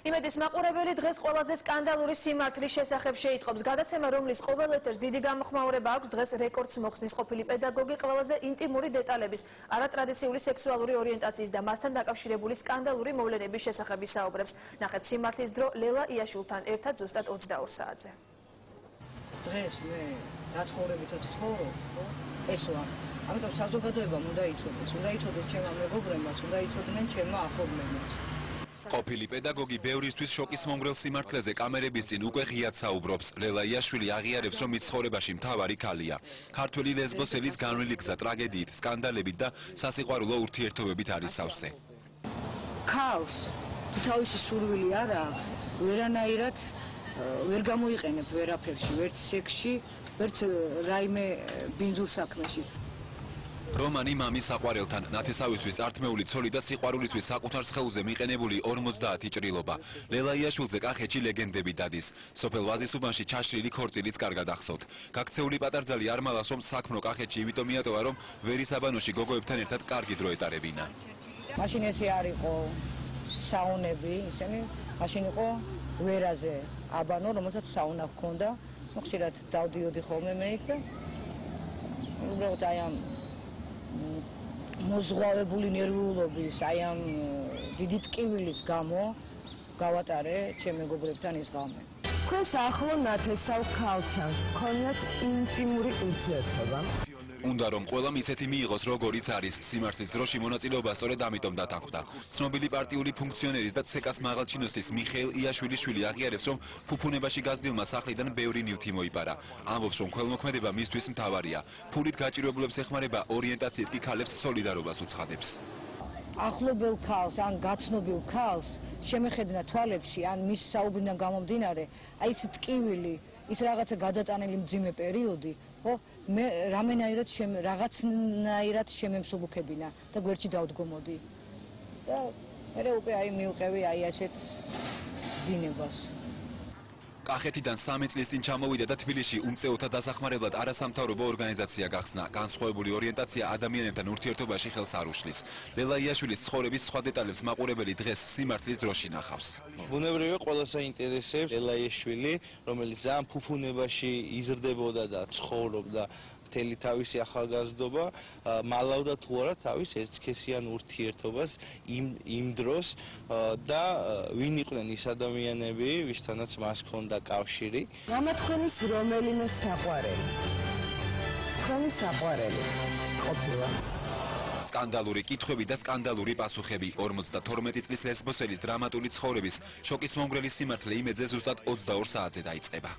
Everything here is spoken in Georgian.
იმედის მაყურებელი დღეს ყველაზე სკანდალური სიმართლის შესახებ შეიტყობს. გადაცემა, რომლის ყოველ ეთერს დიდი გამოხმაურება აქვს, დღეს რეკორდს მოხსნის ყოფილი პედაგოგი ყველაზე ინტიმური დეტალების, არატრადიციული სექსუალური ორიენტაციის და მასთან დაკავშირებული სკანდალური მოვლენების შესახებ ისაუბრებს. ნახეთ სიმართლის დრო ლელა იაშვილთან ერთად ზუსტად 22 საათზე. დღეს მე რაცხოვრებითაც ვცხოვრობ, ეს ვარ. ამიტომ საზოგადოებამ უნდა იცოდეს, უნდა იცოდეს ჩემმა მეგობრებმაც, უნდა იცოდნენ ჩემმა ახლობლებმაც. ყოფილი პედაგოგი ბევრისთვის შოკის მომგვრელ სიმართლეზე კამერების წინ უკვე ღიად საუბრობს. ლელა იაშვილი აღიარებს, რომ მის ცხოვრებაში მთავარი ქალია. ქართველი ლესბოსელის განვლილი გზა ტრაგედიით, სკანდალებით და სასიყვარულო ურთიერთობებით არის სავსე. ქალს თუ თავისი სურვილი არ აქვს, ვერანაირად ვერ გამოიყენებ ვერაფერში, ვერც სექსში, ვერც რაიმე ბინძურ საქმეში. რომანი მამის საყვარელთან ნათესავისთვის წართმეული ცოლი და სიყვარულისთვის საკუთარ სხეულზე მიყენებული 50 ჭრილობა. ლელა იაშვილზე კახეთში ლეგენდები დადის. სოფელ ვაზისუბანში ჩაშლილი ქორწილიც კარგად ახსოვთ. გაქცეული პატარძალი არ მალავს, რომ საქმრო კახეთში იმიტომ მიატოვა, რომ ვერისაბანოში გოგოებთან ერთად კარგი დრო ეტარებინა. მაშინ ესე არ იყო საუნები, ისინი მაშინ იყო ვერაზე აბანო, რომელსაც საუნა ჰქონდა. ხშირად დავდიოდი ხოლმე მე იქ და უბრალოდ აი ამ მოზღვავებული ნერვიულობის, აი ამ დიდი ტკივილის გამო გავატარე ჩემ მეგობრებთან ის ღამე. თქვენს ახლო ნათესავ ქალთან გქონიათ ინტიმური ურთიერთობა? უნდა რომ ყველამ ისეთი მიიღოს, როგორიც არის. სიმართლის დროში მონაწილეობა სწორედ ამიტომ დათანხმდა. ცნობილი პარტიული ფუნქციონერის და ცეკას მაღალჩინოსის მიხეილ იაშვილი აღიარებს, რომ ფუფუნებაში გაზრდილმა სახლიდან ბევრი ნივთი მოიპარა. ამბობს, რომ ქველმოქმედება მისთვის მთავარია. ფულით გაჭირვებულებს ეხმარება, ორიენტაციით კი ქალებს სოლიდარობას უცხადებს. ახლობელ ქალს ან გაცნობილ ქალს შემეხედნა თვალებში ან მის საუბრიდან გამომდინარე, აი ეს ტკივილი, ის რაღაცა გადატანილი მძიმე პერიოდი, ხო, მე რაღაცნაირად შემემსუბუქებინა და გვერდში დავდგომოდი. და მე უკვე აი მივყევი აი ასეთ დინებას. კახეთიდან 3 წლის წინ ჩამოვიდა და თბილისში უმწეოთა დასახმარებლად არასამთავრობო ორგანიზაცია გახსნა. განსხვავებული ორიენტაცია ადამიანებთან ურთიერთობაში ხელს არ უშლის. ლელა იაშვილის ცხოვრების სხვა დეტალებს მაყურებელი დღეს სიმართლის დროში ნახავს. ბუნებრივია ყველას აინტერესებს ლელა იაშვილი, რომელიც ძალიან ფუფუნებაში იზრდებოდა და ცხოვრობდა მთელი თავისი ახალგაზრდობა, მალავდა თუ არა თავის ერთსქესიან ურთიერთობას იმ დროს და ვინ იყვნენ ის ადამიანები, ვისთანაც მას ჰქონდა კავშირი. მამა თქვენის რომელიმე საყვარელი. თქვენი საყვარელი ყოფილა. სკანდალური კითხვები და სკანდალური პასუხები. 52 წლის ლესბოსელის დრამატული ცხოვრების შოკის მომგვრელი სიმართლე იმედზე ზუსტად 22 საათზე დაიწყება.